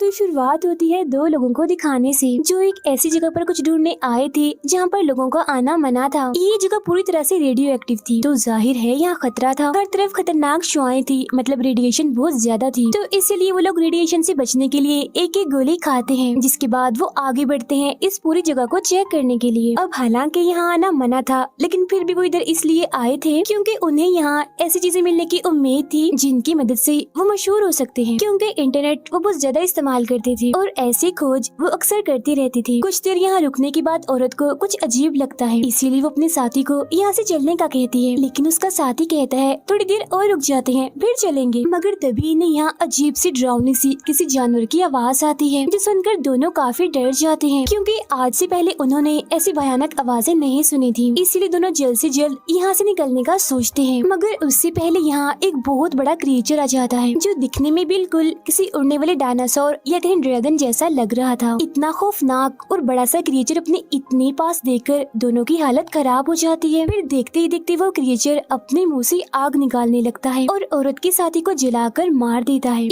तो शुरुआत होती है दो लोगों को दिखाने से, जो एक ऐसी जगह पर कुछ ढूंढने आए थे जहाँ पर लोगों का आना मना था। ये जगह पूरी तरह से रेडियो एक्टिव थी, तो जाहिर है यहाँ खतरा था। हर तरफ खतरनाक शुआएं थी, मतलब रेडिएशन बहुत ज्यादा थी। तो इसीलिए वो लोग रेडिएशन से बचने के लिए एक एक गोली खाते हैं, जिसके बाद वो आगे बढ़ते हैं इस पूरी जगह को चेक करने के लिए। अब हालांकि यहाँ आना मना था, लेकिन फिर भी वो इधर इसलिए आए थे क्योंकि उन्हें यहाँ ऐसी चीजें मिलने की उम्मीद थी जिनकी मदद से वो मशहूर हो सकते हैं, क्योंकि इंटरनेट वो बहुत ज्यादा इस्तेमाल करती थी और ऐसी खोज वो अक्सर करती रहती थी। कुछ देर यहाँ रुकने के बाद औरत को कुछ अजीब लगता है, इसीलिए वो अपने साथी को यहाँ से चलने का कहती है, लेकिन उसका साथी कहता है थोड़ी देर और रुक जाते हैं फिर चलेंगे। मगर तभी इन्हें यहाँ अजीब सी डरावनी सी किसी जानवर की आवाज आती है, जो सुनकर दोनों काफी डर जाते हैं, क्योंकि आज से पहले उन्होंने ऐसी भयानक आवाजें नहीं सुनी थी। इसीलिए दोनों जल्द से जल्द यहाँ से निकलने का सोचते हैं। मगर उससे पहले यहाँ एक बहुत बड़ा क्रिएचर आ जाता है, जो दिखने में बिल्कुल किसी उड़ने वाले डायनासोर या कहीं ड्रैगन जैसा लग रहा था। इतना खौफनाक और बड़ा सा क्रिएचर अपने इतने पास देखकर दोनों की हालत खराब हो जाती है। फिर देखते ही देखते वो क्रिएचर अपने मुंह से आग निकालने लगता है और औरत के साथी को जलाकर मार देता है।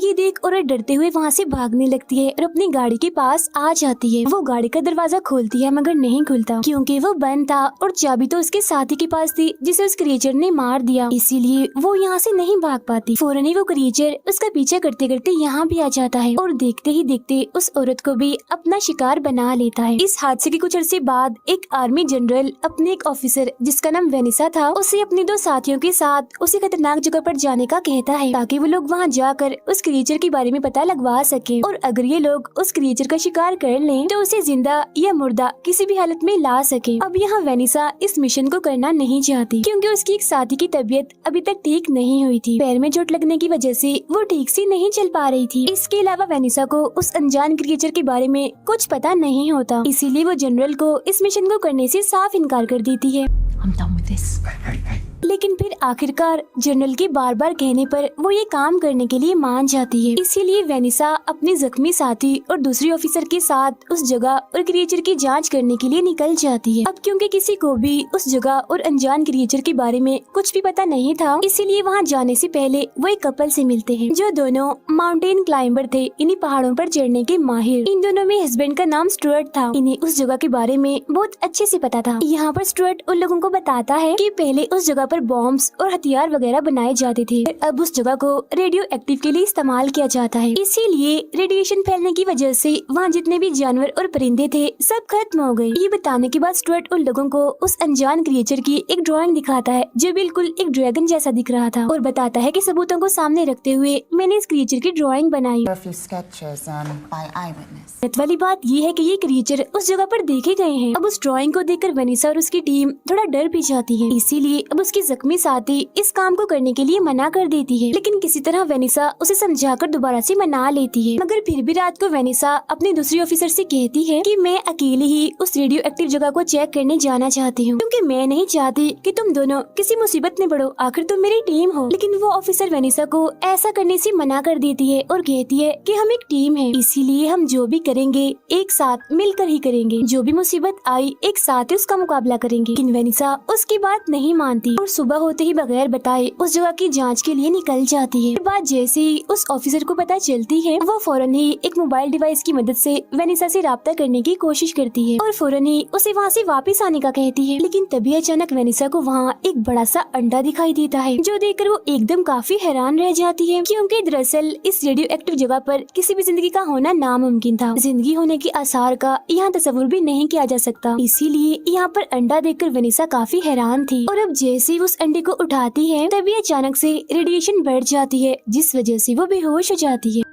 ये देख औरत डरते हुए वहाँ से भागने लगती है और अपनी गाड़ी के पास आ जाती है। वो गाड़ी का दरवाजा खोलती है मगर नहीं खुलता, क्योंकि वो बंद था और चाबी तो उसके साथी के पास थी जिसे उस क्रिएचर ने मार दिया, इसीलिए वो यहाँ से नहीं भाग पाती। फौरन ही वो क्रिएचर उसका पीछा करते करते यहाँ भी आ जाता है और देखते ही देखते उस औरत को भी अपना शिकार बना लेता है। इस हादसे के कुछ अर्से बाद एक आर्मी जनरल अपने एक ऑफिसर जिसका नाम वेनिसा था, उसे अपने दो साथियों के साथ उसी खतरनाक जगह पर जाने का कहता है, ताकि वो लोग वहाँ जाकर उस क्रिएचर के बारे में पता लगवा सके, और अगर ये लोग उस क्रिएचर का शिकार कर लें तो उसे जिंदा या मुर्दा किसी भी हालत में ला सके। अब यहाँ वेनिसा इस मिशन को करना नहीं चाहती, क्योंकि उसकी एक साथी की तबीयत अभी तक ठीक नहीं हुई थी। पैर में चोट लगने की वजह से वो ठीक से नहीं चल पा रही थी। इसके अलावा वेनिसा को उस अनजान क्रिएचर के बारे में कुछ पता नहीं होता, इसीलिए वो जनरल को इस मिशन को करने से साफ इनकार कर देती है। लेकिन फिर आखिरकार जनरल के बार बार कहने पर वो ये काम करने के लिए मान जाती है। इसीलिए वेनिसा अपने जख्मी साथी और दूसरे ऑफिसर के साथ उस जगह और क्रिएचर की जांच करने के लिए निकल जाती है। अब क्योंकि किसी को भी उस जगह और अनजान क्रिएचर के बारे में कुछ भी पता नहीं था, इसीलिए वहाँ जाने से पहले वो एक कपल से मिलते हैं, जो दोनों माउंटेन क्लाइंबर थे, इन्हीं पहाड़ों पर चढ़ने के माहिर। इन दोनों में हस्बैंड का नाम स्टुअर्ट था। इन्हें उस जगह के बारे में बहुत अच्छे से पता था। यहाँ पर स्टुअर्ट उन लोगों को बताता है कि पहले उस जगह पर बॉम्ब्स और हथियार वगैरह बनाए जाते थे, अब उस जगह को रेडियो एक्टिव के लिए इस्तेमाल किया जाता है। इसीलिए रेडिएशन फैलने की वजह से वहाँ जितने भी जानवर और परिंदे थे सब खत्म हो गए। ये बताने के बाद स्टुअर्ट उन लोगों को उस अनजान क्रिएचर की एक ड्राइंग दिखाता है, जो बिल्कुल एक ड्रैगन जैसा दिख रहा था, और बताता है कि सबूतों को सामने रखते हुए मैंने इस क्रिएचर की ड्राइंग बनाई। वाली बात ये है कि ये क्रिएचर उस जगह पर देखे गए हैं। अब उस ड्राइंग को देखकर वेनिसा और उसकी टीम थोड़ा डर भी जाती है, इसीलिए अब उसकी जख्मी साथी इस काम को करने के लिए मना कर देती है। लेकिन किसी तरह वेनिसा उसे समझाकर दोबारा से मना लेती है। मगर फिर भी रात को वेनिसा अपने दूसरे ऑफिसर से कहती है कि मैं अकेले ही उस रेडियो एक्टिव जगह को चेक करने जाना चाहती हूँ, क्योंकि मैं नहीं चाहती कि तुम दोनों किसी मुसीबत में पड़ो, आखिर तुम मेरी टीम हो। लेकिन वो ऑफिसर वेनिसा को ऐसा करने से मना कर देती है और कहती है कि हम एक टीम है, इसीलिए हम जो भी करेंगे एक साथ मिलकर ही करेंगे, जो भी मुसीबत आई एक साथ ही उसका मुकाबला करेंगे। लेकिन वेनिसा उसकी बात नहीं मानती और सुबह होते ही बगैर बताए उस जगह की जांच के लिए निकल जाती है। बात जैसे ही उस ऑफिसर को पता चलती है, वो फौरन ही एक मोबाइल डिवाइस की मदद से वेनिसा से राब्ता करने की कोशिश करती है और फौरन ही उसे वहाँ से वापस आने का कहती है। लेकिन तभी अचानक वेनिसा को वहाँ एक बड़ा सा अंडा दिखाई देता है, जो देखकर वो एकदम काफी हैरान रह जाती है, क्योंकि दरअसल इस रेडियो एक्टिव जगह पर किसी भी जिंदगी का होना नामुमकिन था। जिंदगी होने के आसार का यहाँ तस्वुर भी नहीं किया जा सकता, इसीलिए यहाँ पर अंडा देखकर वेनिसा काफी हैरान थी। और अब जैसे ही उस अंडे को उठाती है, तभी अचानक से रेडिएशन बढ़ जाती है, जिस वजह से वो बेहोश हो जाती है।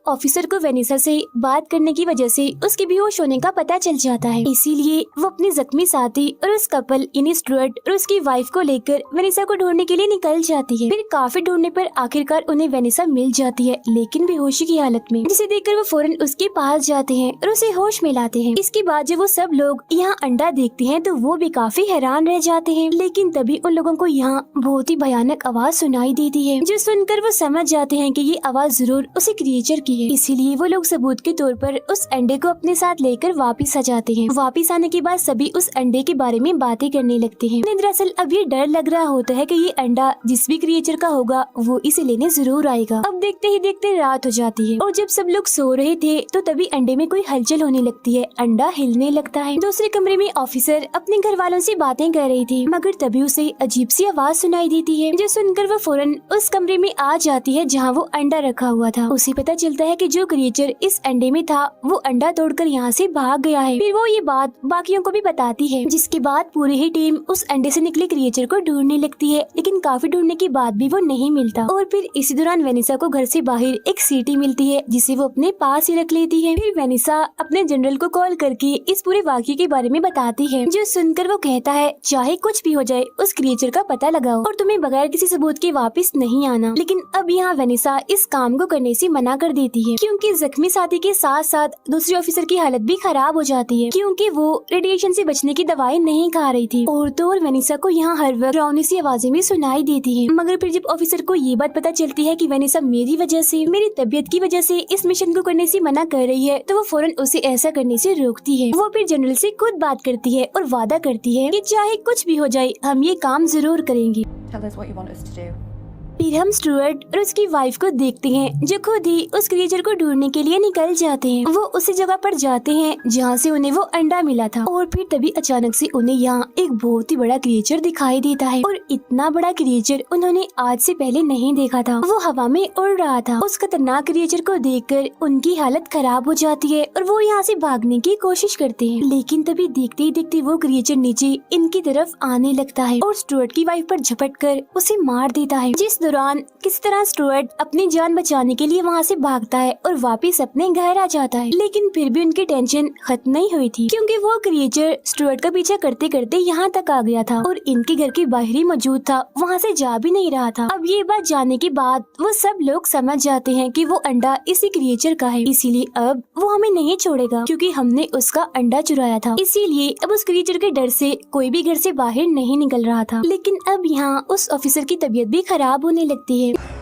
ऑफिसर को वेनिसा से बात करने की वजह से उसके बेहोश होने का पता चल जाता है, इसीलिए वो अपने जख्मी साथी और उस कपल यानी स्टुअर्ट और उसकी वाइफ को लेकर वेनिसा को ढूंढने के लिए निकल जाती है। फिर काफी ढूंढने पर आखिरकार उन्हें वेनिसा मिल जाती है, लेकिन बेहोशी की हालत में, जिसे देखकर वो फौरन उसके पास जाते हैं और उसे होश में लाते हैं। इसके बाद जब वो सब लोग यहाँ अंडा देखते हैं तो वो भी काफी हैरान रह जाते हैं। लेकिन तभी उन लोगों को यहाँ बहुत ही भयानक आवाज सुनाई देती है, जो सुनकर वो समझ जाते हैं कि ये आवाज जरूर उसी क्रिएचर की है, इसीलिए वो लोग सबूत के तौर पर उस अंडे को अपने साथ लेकर वापस आ जाते हैं। वापस आने के बाद सभी उस अंडे के बारे में बातें करने लगते हैं। उन्हें दरअसल अब ये डर लग रहा होता है कि ये अंडा जिस भी क्रिएचर का होगा वो इसे लेने जरूर आएगा। अब देखते ही देखते रात हो जाती है और जब सब लोग सो रहे थे तो तभी अंडे में कोई हलचल होने लगती है। अंडा हिलने लगता है। दूसरे कमरे में ऑफिसर अपने घर वालों से बातें कर रही थी, मगर तभी उसे अजीब सी आवाज सुनाई देती है, जो सुनकर वो फौरन उस कमरे में आ जाती है जहाँ वो अंडा रखा हुआ था। उसे पता चलता है कि जो क्रिएचर इस अंडे में था वो अंडा तोड़कर यहाँ से भाग गया है। फिर वो ये बात बाकियों को भी बताती है, जिसके बाद पूरी ही टीम उस अंडे से निकले क्रिएचर को ढूंढने लगती है, लेकिन काफी ढूंढने के बाद भी वो नहीं मिलता। और फिर इसी दौरान वेनिसा को घर से बाहर एक सीटी मिलती है, जिसे वो अपने पास ही रख लेती है। फिर वेनिसा अपने जनरल को कॉल करके इस पूरे वाकये के बारे में बताती है, जो सुनकर वो कहता है चाहे कुछ भी हो जाए उस क्रिएचर का पता लगाओ और तुम्हें बगैर किसी सबूत के वापस नहीं आना। लेकिन अब यहाँ वेनिसा इस काम को करने से मना कर देती है, क्योंकि जख्मी साथी के साथ साथ दूसरे ऑफिसर की हालत भी खराब हो जाती है, क्योंकि वो रेडिएशन से बचने की दवाई नहीं खा रही थी। और तो और वेनिसा को यहाँ हर वक्त डरावनी सी आवाजें भी सुनाई देती है। मगर फिर जब ऑफिसर को ये बात पता चलती है कि वेनिसा मेरी वजह से, मेरी तबीयत की वजह से इस मिशन को करने से मना कर रही है, तो वो फौरन उसे ऐसा करने से रोकती है। वो फिर जनरल से खुद बात करती है और वादा करती है कि चाहे कुछ भी हो जाए हम ये काम जरूर करेंगे। Tell us what you want us to do. फिर हम स्टुअर्ट और उसकी वाइफ को देखते हैं, जो खुद ही उस क्रिएचर को ढूंढने के लिए निकल जाते हैं। वो उसी जगह पर जाते हैं जहाँ से उन्हें वो अंडा मिला था। और फिर तभी अचानक से उन्हें यहाँ एक बहुत ही बड़ा क्रिएचर दिखाई देता है, और इतना बड़ा क्रिएचर उन्होंने आज से पहले नहीं देखा था। वो हवा में उड़ रहा था। उस खतरनाक क्रिएचर को देखकर उनकी हालत खराब हो जाती है और वो यहाँ से भागने की कोशिश करते हैं, लेकिन तभी देखते ही देखते वो क्रिएचर नीचे इनकी तरफ आने लगता है और स्टुअर्ट की वाइफ पर झपट कर उसे मार देता है। जिस दौरान किसी तरह स्टुअर्ट अपनी जान बचाने के लिए वहाँ से भागता है और वापस अपने घर आ जाता है। लेकिन फिर भी उनकी टेंशन खत्म नहीं हुई थी, क्योंकि वो क्रिएचर स्टुअर्ट का पीछा करते करते यहाँ तक आ गया था और इनके घर के बाहर ही मौजूद था, वहाँ से जा भी नहीं रहा था। अब ये बात जानने के बाद वो सब लोग समझ जाते हैं कि वो अंडा इसी क्रिएचर का है, इसीलिए अब वो हमें नहीं छोड़ेगा, क्योंकि हमने उसका अंडा चुराया था। इसीलिए अब उस क्रिएचर के डर से कोई भी घर से बाहर नहीं निकल रहा था। लेकिन अब यहाँ उस ऑफिसर की तबीयत भी खराब होने लगती है,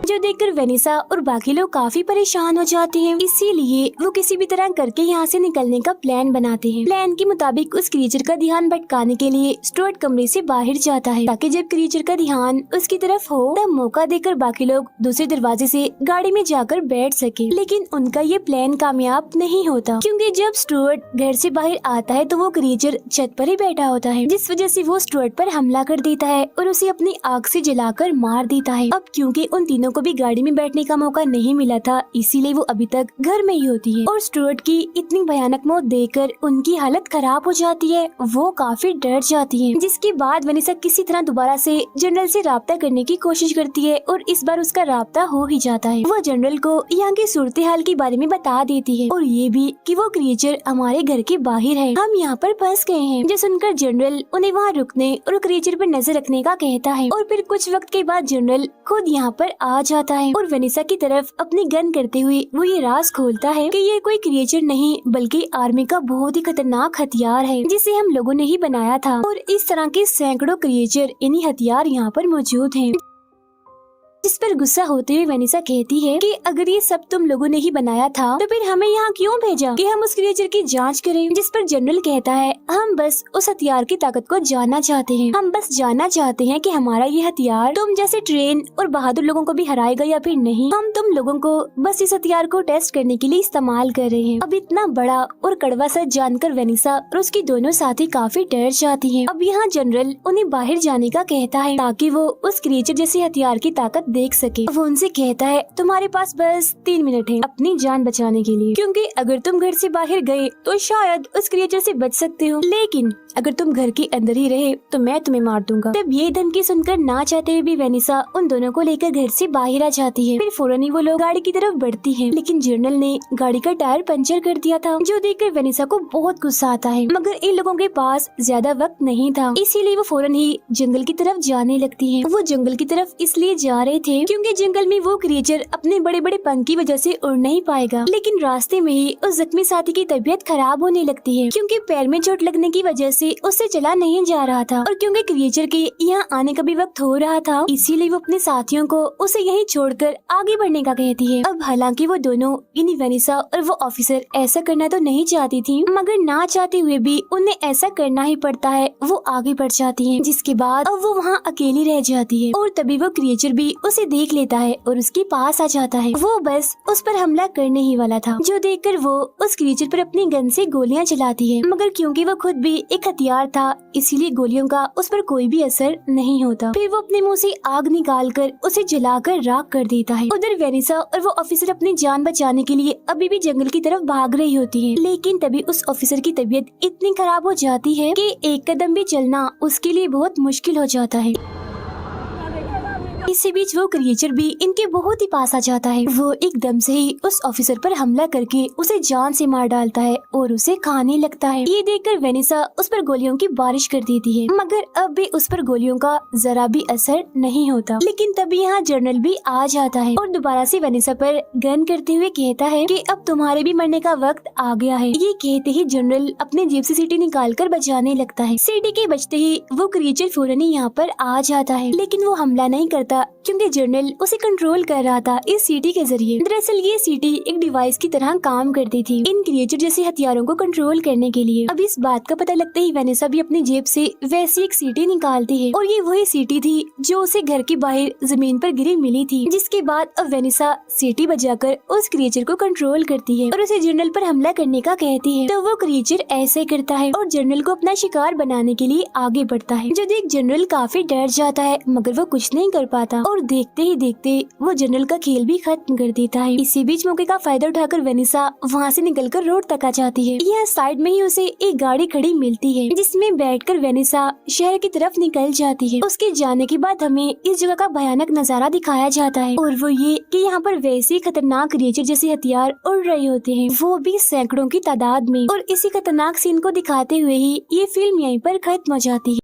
जो देखकर वेनिसा और बाकी लोग काफी परेशान हो जाते हैं। इसीलिए वो किसी भी तरह करके यहाँ से निकलने का प्लान बनाते हैं। प्लान के मुताबिक उस क्रिएचर का ध्यान भटकाने के लिए स्टुअर्ट कमरे से बाहर जाता है, ताकि जब क्रिएचर का ध्यान उसकी तरफ हो तब मौका देकर बाकी लोग दूसरे दरवाजे से गाड़ी में जाकर बैठ सके। लेकिन उनका ये प्लान कामयाब नहीं होता, क्योंकि जब स्टुअर्ट घर से बाहर आता है तो वो क्रिएचर छत पर ही बैठा होता है, जिस वजह से वो स्टुअर्ट पर हमला कर देता है और उसे अपनी आग से जलाकर मार देता है। अब क्योंकि उन तीनों को भी गाड़ी में बैठने का मौका नहीं मिला था, इसीलिए वो अभी तक घर में ही होती है। और स्टुअर्ट की इतनी भयानक मौत देखकर उनकी हालत खराब हो जाती है, वो काफी डर जाती है। जिसके बाद वेनिसा किसी तरह दोबारा से जनरल से राब्ता करने की कोशिश करती है और इस बार उसका राब्ता हो ही जाता है। वो जनरल को यहाँ की सूरत हाल के बारे में बता देती है और ये भी कि वो क्रिएचर हमारे घर के बाहर है, हम यहाँ पर फंस गए हैं। जो सुनकर जनरल उन्हें वहाँ रुकने और क्रिएचर पर नजर रखने का कहता है। और फिर कुछ वक्त के बाद जनरल खुद यहाँ पर आ जाता है और वेनिसा की तरफ अपनी गन करते हुए वो ये राज खोलता है कि ये कोई क्रिएचर नहीं बल्कि आर्मी का बहुत ही खतरनाक हथियार है, जिसे हम लोगों ने ही बनाया था। और इस तरह के सैकड़ों क्रिएचर इन्हीं हथियार यहाँ पर मौजूद हैं। जिस पर गुस्सा होते हुए वेनिसा कहती है कि अगर ये सब तुम लोगों ने ही बनाया था तो फिर हमें यहाँ क्यों भेजा कि हम उस क्रिएचर की जांच करें। जिस पर जनरल कहता है हम बस उस हथियार की ताकत को जानना चाहते हैं, हम बस जानना चाहते हैं कि हमारा ये हथियार तुम जैसे ट्रेन और बहादुर लोगों को भी हराएगा या फिर नहीं। हम तुम लोगों को बस इस हथियार को टेस्ट करने के लिए इस्तेमाल कर रहे हैं। अब इतना बड़ा और कड़वा सच जानकर वेनिसा और उसकी दोनों साथी काफी डर जाती है। अब यहाँ जनरल उन्हें बाहर जाने का कहता है ताकि वो उस क्रिएचर जैसे हथियार की ताकत देख सके। वो उनसे कहता है तुम्हारे पास बस 3 मिनट है अपनी जान बचाने के लिए, क्योंकि अगर तुम घर से बाहर गए तो शायद उस क्रिएचर से बच सकते हो, लेकिन अगर तुम घर के अंदर ही रहे तो मैं तुम्हें मार दूंगा। तब ये धमकी सुनकर ना चाहते हुए भी वेनिसा उन दोनों को लेकर घर से बाहर आ जाती है। फिर फौरन ही वो लोग गाड़ी की तरफ बढ़ती हैं, लेकिन जनरल ने गाड़ी का टायर पंचर कर दिया था, जो देखकर वेनिसा को बहुत गुस्सा आता है। मगर इन लोगों के पास ज्यादा वक्त नहीं था, इसीलिए वो फौरन ही जंगल की तरफ जाने लगती है। वो जंगल की तरफ इसलिए जा रहे थे क्योंकि जंगल में वो क्रिएचर अपने बड़े बड़े पंख की वजह से उड़ नहीं पाएगा। लेकिन रास्ते में ही उस जख्मी साथी की तबीयत खराब होने लगती है क्योंकि पैर में चोट लगने की वजह से उससे चला नहीं जा रहा था और क्योंकि क्रिएचर के यहाँ आने का भी वक्त हो रहा था, इसीलिए वो अपने साथियों को उसे यहीं छोड़कर आगे बढ़ने का कहती है। अब हालांकि वो दोनों यानी वेनिसा और वो ऑफिसर ऐसा करना तो नहीं चाहती थी, मगर ना चाहते हुए भी उन्हें ऐसा करना ही पड़ता है। वो आगे बढ़ जाती है, जिसके बाद अब वो वहाँ अकेली रह जाती है और तभी वो क्रिएचर भी उसे देख लेता है और उसके पास आ जाता है। वो बस उस पर हमला करने ही वाला था, जो देखकर वो उस क्रिएचर पर अपनी गन से गोलियां चलाती है, मगर क्योंकि वो खुद भी एक हथियार था इसीलिए गोलियों का उस पर कोई भी असर नहीं होता। फिर वो अपने मुंह से आग निकालकर उसे जलाकर राख कर देता है। उधर वेनिसा और वो ऑफिसर अपनी जान बचाने के लिए अभी भी जंगल की तरफ भाग रही होती है, लेकिन तभी उस ऑफिसर की तबीयत इतनी खराब हो जाती है कि एक कदम भी चलना उसके लिए बहुत मुश्किल हो जाता है। इसी बीच वो क्रिएचर भी इनके बहुत ही पास आ जाता है। वो एकदम से ही उस ऑफिसर पर हमला करके उसे जान से मार डालता है और उसे खाने लगता है। ये देखकर वेनिसा उस पर गोलियों की बारिश कर देती है, मगर अब भी उस पर गोलियों का जरा भी असर नहीं होता। लेकिन तभी यहाँ जनरल भी आ जाता है और दोबारा से वेनिसा पर गन करते हुए कहता है कि अब तुम्हारे भी मरने का वक्त आ गया है। ये कहते ही जनरल अपने जेब से सीटी निकालकर बजाने लगता है। सीटी के बजते ही वो क्रिएचर फौरन ही यहाँ पर आ जाता है, लेकिन वो हमला नहीं करता क्योंकि जनरल उसे कंट्रोल कर रहा था इस सीटी के जरिए। दरअसल ये सीटी एक डिवाइस की तरह काम करती थी इन क्रिएचर जैसे हथियारों को कंट्रोल करने के लिए। अब इस बात का पता लगते ही वेनिसा भी अपनी जेब से वैसी एक सीटी निकालती है और ये वही सीटी थी जो उसे घर के बाहर जमीन पर गिरी मिली थी। जिसके बाद अब वेनिसा सीटी बजाकर उस क्रिएचर को कंट्रोल करती है और उसे जनरल पर हमला करने का कहती है। तो वो क्रिएचर ऐसे करता है और जनरल को अपना शिकार बनाने के लिए आगे बढ़ता है, जो देख जनरल काफी डर जाता है, मगर वो कुछ नहीं कर पाता और देखते ही देखते वो जनरल का खेल भी खत्म कर देता है। इसी बीच मौके का फायदा उठाकर वेनिसा वहाँ से निकलकर रोड तक आ जाती है। यहाँ साइड में ही उसे एक गाड़ी खड़ी मिलती है, जिसमें बैठकर वेनिसा शहर की तरफ निकल जाती है। उसके जाने के बाद हमें इस जगह का भयानक नजारा दिखाया जाता है, और वो ये कि यहाँ पर वैसे खतरनाक क्रिएचर जैसे हथियार उड़ रहे होते हैं, वो भी सैकड़ों की तादाद में। और इसी खतरनाक सीन को दिखाते हुए ही ये फिल्म यहीं पर खत्म हो जाती है।